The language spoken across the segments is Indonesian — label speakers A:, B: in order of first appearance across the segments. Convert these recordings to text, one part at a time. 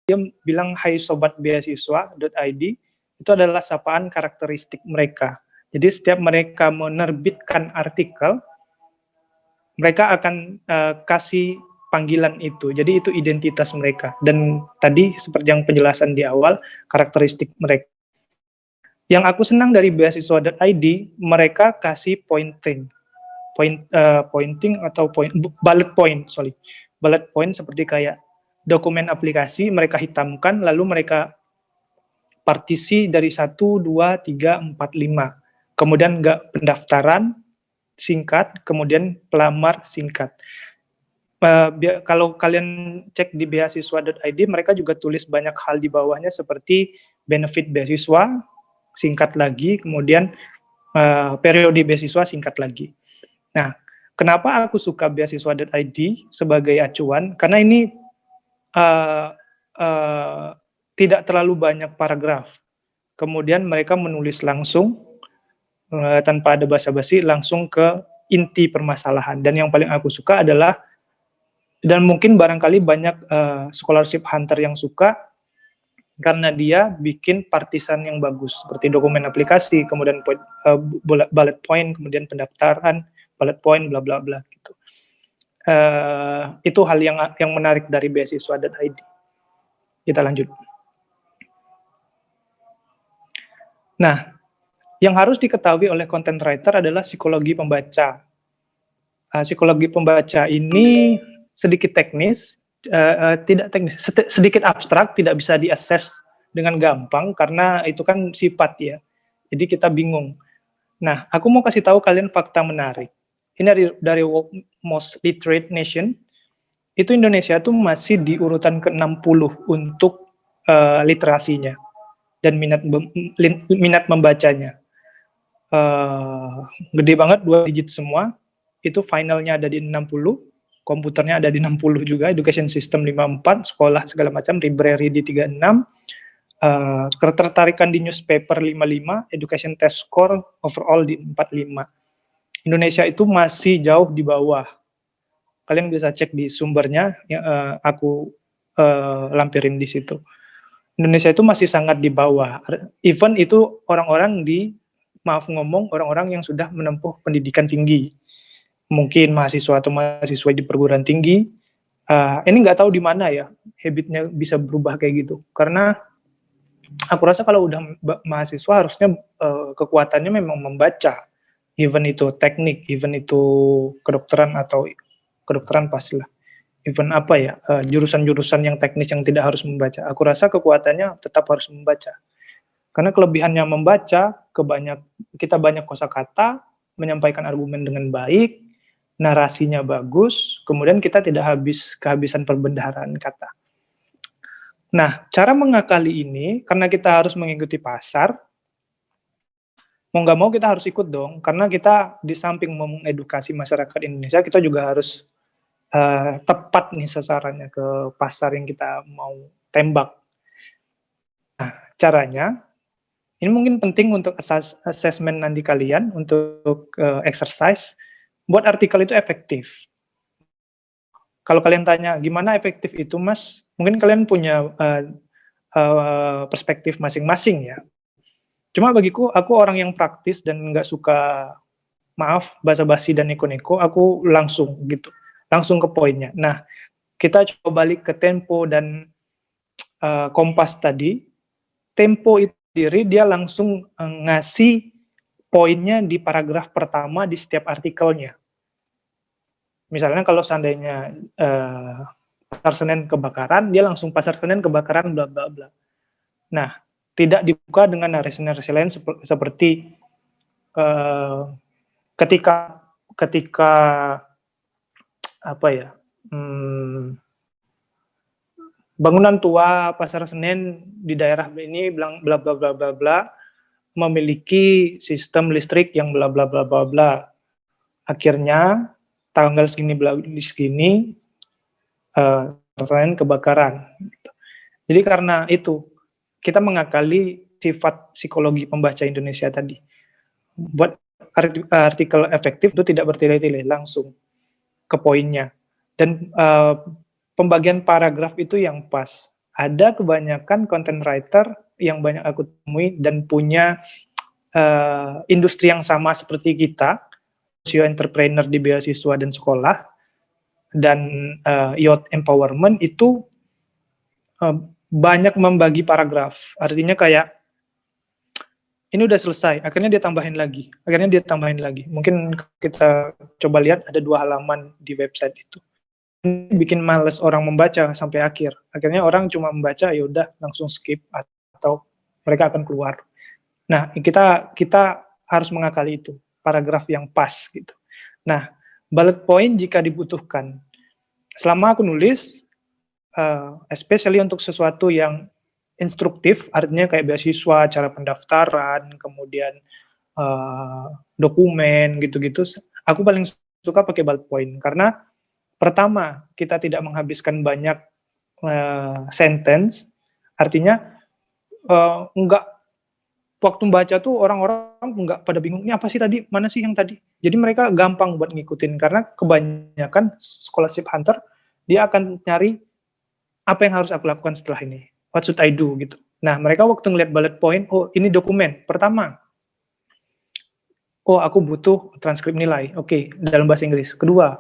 A: dia bilang hai sobat beasiswa.id itu adalah sapaan karakteristik mereka. Jadi setiap mereka menerbitkan artikel, mereka akan kasih panggilan itu. Jadi itu identitas mereka. Dan tadi seperti yang penjelasan di awal, karakteristik mereka. Yang aku senang dari beasiswa.id, mereka kasih pointing atau bullet point seperti kayak dokumen aplikasi mereka hitamkan, lalu mereka partisi dari 1, 2, 3, 4, 5. Kemudian pendaftaran singkat, kemudian pelamar singkat. Kalau kalian cek di beasiswa.id, mereka juga tulis banyak hal di bawahnya seperti benefit beasiswa, singkat lagi, kemudian periode beasiswa, singkat lagi. Nah, kenapa aku suka beasiswa.id sebagai acuan? Karena ini tidak terlalu banyak paragraf. Kemudian mereka menulis langsung tanpa ada basa-basi, langsung ke inti permasalahan. Dan yang paling aku suka adalah, dan mungkin barangkali banyak scholarship hunter yang suka, karena dia bikin partisan yang bagus, seperti dokumen aplikasi, kemudian bullet point, kemudian pendaftaran, bullet point, bla bla bla gitu. Itu hal yang menarik dari beasiswa.id. Kita lanjut. Nah, yang harus diketahui oleh content writer adalah psikologi pembaca. Psikologi pembaca ini sedikit teknis, tidak teknis, sedikit abstrak, tidak bisa diakses dengan gampang karena itu kan sifat ya. Jadi kita bingung. Nah, aku mau kasih tahu kalian fakta menarik. Ini dari World Most Literate Nation. Itu Indonesia tuh masih di urutan ke-60 untuk literasinya dan minat membacanya. Gede banget, 2 digit semua. Itu finalnya ada di 60, komputernya ada di 60 juga, education system 54, sekolah segala macam, library di 36, ketertarikan di newspaper 55, education test score overall di 45. Indonesia itu masih jauh di bawah. Kalian bisa cek di sumbernya, aku lampirin di situ. Indonesia itu masih sangat di bawah. Even itu orang-orang orang-orang yang sudah menempuh pendidikan tinggi. Mungkin mahasiswa atau mahasiswa di perguruan tinggi, ini nggak tahu di mana ya habitnya bisa berubah kayak gitu. Karena aku rasa kalau udah mahasiswa harusnya kekuatannya memang membaca, even itu teknik, even itu kedokteran atau kedokteran pastilah, even apa ya jurusan-jurusan yang teknis yang tidak harus membaca. Aku rasa kekuatannya tetap harus membaca. Karena kelebihannya membaca, kita banyak kosakata, menyampaikan argumen dengan baik, narasinya bagus, kemudian kita tidak kehabisan perbendaharaan kata. Nah, cara mengakali ini, karena kita harus mengikuti pasar, mau nggak mau kita harus ikut dong, karena kita di samping mengedukasi masyarakat Indonesia, kita juga harus tepat nih sasarannya ke pasar yang kita mau tembak. Nah, caranya, ini mungkin penting untuk assessment nanti kalian, untuk exercise, buat artikel itu efektif. Kalau kalian tanya, gimana efektif itu, Mas? Mungkin kalian punya perspektif masing-masing ya. Cuma bagiku, aku orang yang praktis dan nggak suka, basa-basi dan neko-neko, aku langsung gitu. Langsung ke poinnya. Nah, kita coba balik ke Tempo dan Kompas tadi. Tempo itu sendiri, dia langsung ngasih poinnya di paragraf pertama di setiap artikelnya. Misalnya kalau seandainya Pasar Senen kebakaran, dia langsung Pasar Senen kebakaran bla bla bla. Nah, tidak dibuka dengan narasi-narasi lain seperti ketika apa ya, bangunan tua Pasar Senen di daerah ini bilang bla bla bla bla bla, memiliki sistem listrik yang bla bla bla bla bla. Akhirnya tanggal segini Senen kebakaran. Jadi karena itu kita mengakali sifat psikologi pembaca Indonesia tadi. Buat artikel efektif itu tidak bertele-tele, langsung ke poinnya. Dan pembagian paragraf itu yang pas. ada kebanyakan content writer yang banyak aku temui dan punya industri yang sama seperti kita, socio entrepreneur di beasiswa dan sekolah, dan youth empowerment itu banyak membagi paragraf. Artinya kayak ini udah selesai, akhirnya dia tambahin lagi, Mungkin kita coba lihat ada 2 halaman di website itu. Ini bikin males orang membaca sampai akhir. Akhirnya orang cuma membaca, ya udah langsung skip atau mereka akan keluar. Nah, kita harus mengakali itu, paragraf yang pas gitu. Nah, bullet point jika dibutuhkan. Selama aku nulis, especially untuk sesuatu yang instruktif, artinya kayak beasiswa, cara pendaftaran, kemudian dokumen gitu-gitu, aku paling suka pakai bullet point karena pertama kita tidak menghabiskan banyak sentence, artinya enggak waktu baca tuh orang-orang enggak pada bingung, ini apa sih tadi, mana sih yang tadi. Jadi mereka gampang buat ngikutin karena kebanyakan scholarship hunter dia akan nyari apa yang harus aku lakukan setelah ini. What should I do gitu. Nah, mereka waktu ngeliat bullet point, oh ini dokumen. Pertama, oh aku butuh transkrip nilai. Oke, dalam bahasa Inggris. Kedua,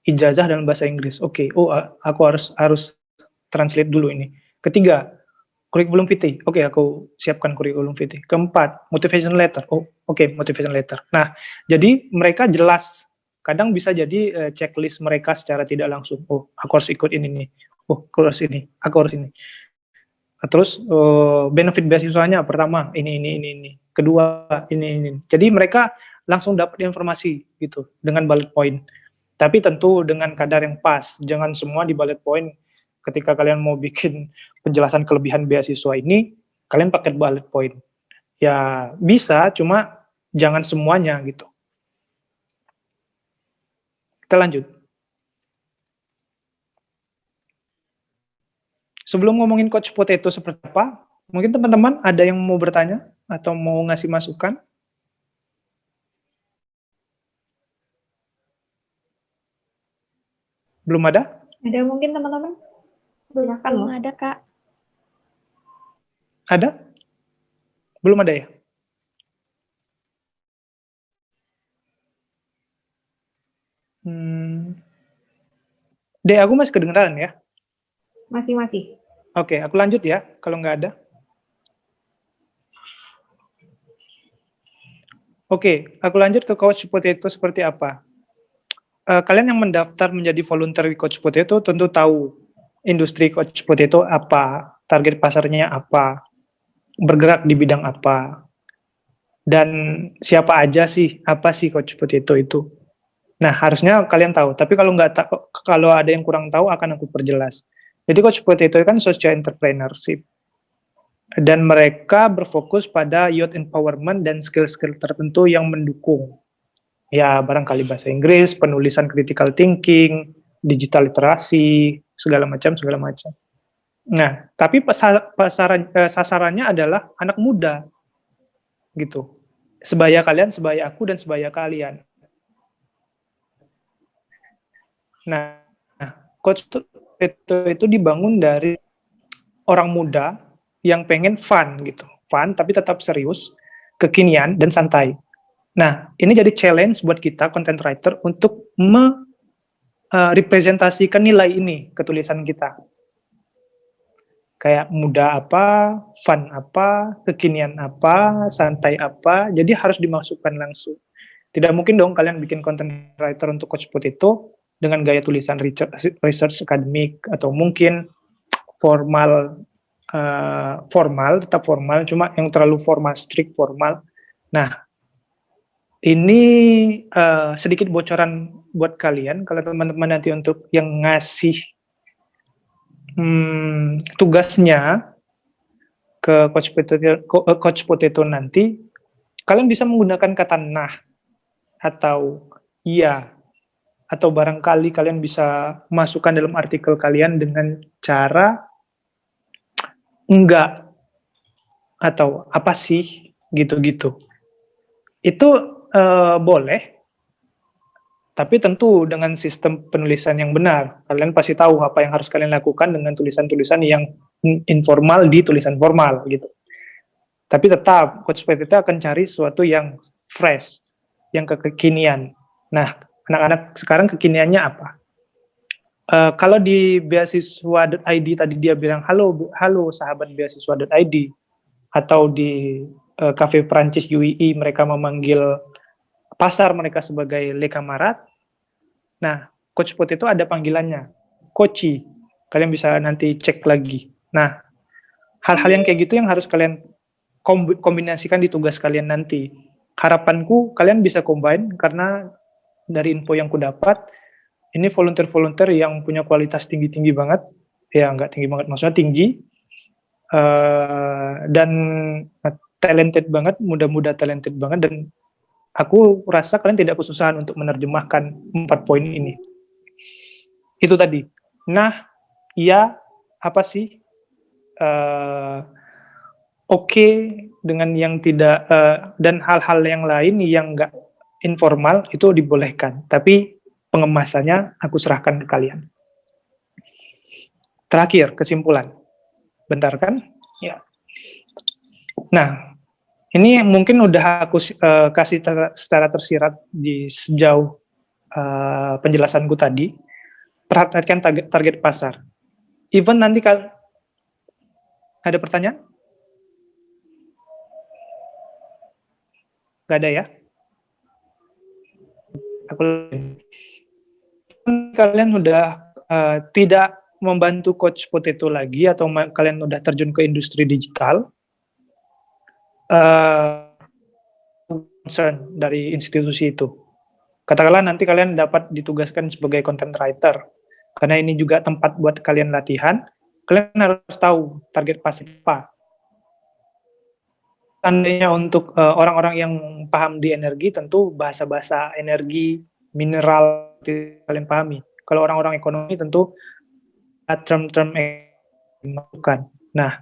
A: ijazah dalam bahasa Inggris. Oke, oh aku harus translate dulu ini. Ketiga, kurikulum VT. Oke, aku siapkan kurikulum VT. Keempat, motivation letter. Oh, oke, motivation letter. Nah, jadi mereka jelas. Kadang bisa jadi checklist mereka secara tidak langsung. Oh, aku harus ikut ini nih. Oh, aku harus ini. Aku harus ini. Terus benefit beasiswanya pertama ini. Kedua ini. Jadi mereka langsung dapat informasi gitu dengan bullet point. Tapi tentu dengan kadar yang pas. Jangan semua di bullet point. Ketika kalian mau bikin penjelasan kelebihan beasiswa ini, kalian pakai bullet point. Ya bisa, cuma jangan semuanya gitu. Kita lanjut. Sebelum ngomongin Coach Potato seperti apa, mungkin teman-teman ada yang mau bertanya atau mau ngasih masukan? Belum ada?
B: Ada mungkin teman-teman? Silakan.
C: Belum ada, Kak.
A: Ada? Belum ada ya? Dek, aku masih kedengeran ya?
B: Masih.
A: Oke, aku lanjut ya, kalau nggak ada. Oke, aku lanjut ke Coach Potato seperti apa. Kalian yang mendaftar menjadi voluntary Coach Potato tentu tahu industri Coach Potato apa, target pasarnya apa, bergerak di bidang apa, dan siapa aja sih, apa sih Coach Potato itu. Nah, harusnya kalian tahu, tapi kalau ada yang kurang tahu akan aku perjelas. Jadi Coach Potato kan social entrepreneurship. Dan mereka berfokus pada youth empowerment dan skill-skill tertentu yang mendukung. Ya, barangkali bahasa Inggris, penulisan critical thinking, digital literasi, segala macam. Nah, tapi sasarannya adalah anak muda, gitu. Sebaya kalian, sebaya aku, dan sebaya kalian. Nah, Coach itu dibangun dari orang muda yang pengen fun gitu, fun tapi tetap serius, kekinian dan santai. Nah, ini jadi challenge buat kita content writer untuk representasikan nilai ini ke tulisan kita. Kayak muda apa, fun apa, kekinian apa, santai apa, jadi harus dimasukkan langsung. Tidak mungkin dong kalian bikin content writer untuk Coach Potato dengan gaya tulisan research akademik atau mungkin tetap formal, cuma yang terlalu formal, strict formal. Nah, ini sedikit bocoran buat kalian, kalau teman-teman nanti untuk yang ngasih tugasnya ke Coach Potato nanti, kalian bisa menggunakan kata nah, atau iya, atau barangkali kalian bisa masukkan dalam artikel kalian dengan cara enggak, atau apa sih, gitu-gitu. Itu boleh, tapi tentu dengan sistem penulisan yang benar. Kalian pasti tahu apa yang harus kalian lakukan dengan tulisan-tulisan yang informal di tulisan formal gitu. Tapi tetap coach PTT akan cari sesuatu yang fresh, yang kekinian. Nah, anak-anak sekarang kekiniannya apa? Kalau di beasiswa.id tadi dia bilang halo sahabat beasiswa.id, atau di Cafe Prancis UII mereka memanggil pasar mereka sebagai Le Camarade. Nah, Coach Put itu ada panggilannya, Koci. Kalian bisa nanti cek lagi. Nah, hal-hal yang kayak gitu yang harus kalian kombinasikan di tugas kalian nanti. Harapanku kalian bisa combine, karena dari info yang ku dapat, ini volunteer-volunteer yang punya kualitas tinggi-tinggi banget. Ya, nggak tinggi banget, maksudnya tinggi. Dan talented banget, muda-muda talented banget, dan aku rasa kalian tidak kesusahan untuk menerjemahkan 4 poin ini. Itu tadi. Nah, ya apa sih oke dengan yang tidak, dan hal-hal yang lain yang nggak informal itu dibolehkan, tapi pengemasannya aku serahkan ke kalian. Terakhir, kesimpulan. Bentar kan? Ya. Nah, ini mungkin udah aku kasih secara tersirat di sejauh penjelasanku tadi. Perhatikan target pasar. Even nanti kalau ada pertanyaan? Nggak ada ya? Kalian udah tidak membantu Coach Potato lagi, atau kalian udah terjun ke industri digital, concern dari institusi itu. Katakanlah nanti kalian dapat ditugaskan sebagai content writer, karena ini juga tempat buat kalian latihan. Kalian harus tahu target pasar apa. Tandanya untuk orang-orang yang paham di energi, tentu bahasa-bahasa energi, mineral kalian pahami. Kalau orang-orang ekonomi tentu term-term bukan. Nah,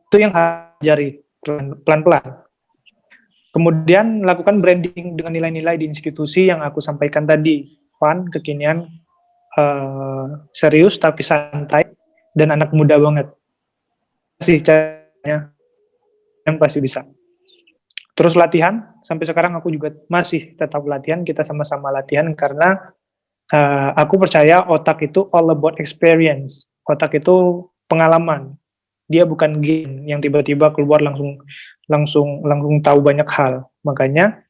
A: itu yang harus diajari pelan-pelan. Kemudian lakukan branding dengan nilai-nilai di institusi yang aku sampaikan tadi. Fun, kekinian, serius tapi santai, dan anak muda banget. Sih caranya, yang pasti bisa. Terus latihan, sampai sekarang aku juga masih tetap latihan, kita sama-sama latihan, karena aku percaya otak itu all about experience. Otak itu pengalaman. Dia bukan game yang tiba-tiba keluar langsung tahu banyak hal. Makanya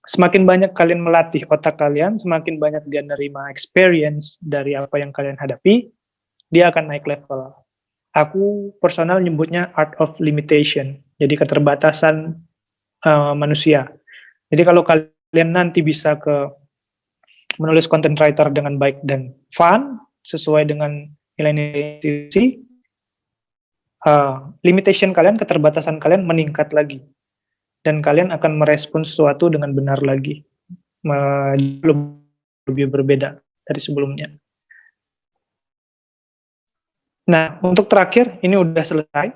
A: semakin banyak kalian melatih otak kalian, semakin banyak dia nerima experience dari apa yang kalian hadapi, dia akan naik level. Aku personal nyebutnya art of limitation, jadi keterbatasan manusia. Jadi kalau kalian nanti bisa menulis content writer dengan baik dan fun, sesuai dengan nilai-nilai institusi, limitation kalian, keterbatasan kalian meningkat lagi. Dan kalian akan merespons sesuatu dengan benar lagi. Lebih berbeda dari sebelumnya. Nah, untuk terakhir, ini udah selesai.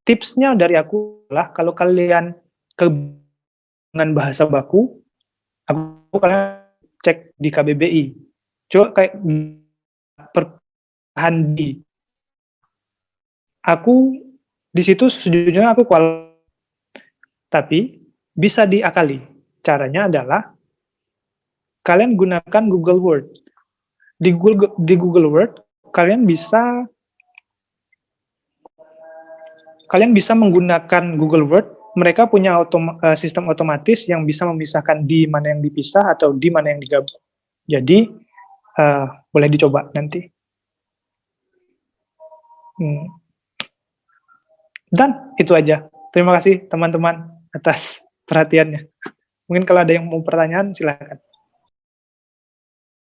A: Tipsnya dari aku adalah, kalau kalian dengan bahasa baku, kalian cek di KBBI. Coba kayak Handi. Aku di situ sejujurnya aku tapi bisa diakali. Caranya adalah kalian gunakan Google Word. Di Google Word kalian bisa menggunakan Google Word. Mereka punya sistem otomatis yang bisa memisahkan di mana yang dipisah atau di mana yang digabung. Jadi boleh dicoba nanti. Dan itu aja. Terima kasih teman-teman atas perhatiannya. Mungkin kalau ada yang mau pertanyaan, silakan.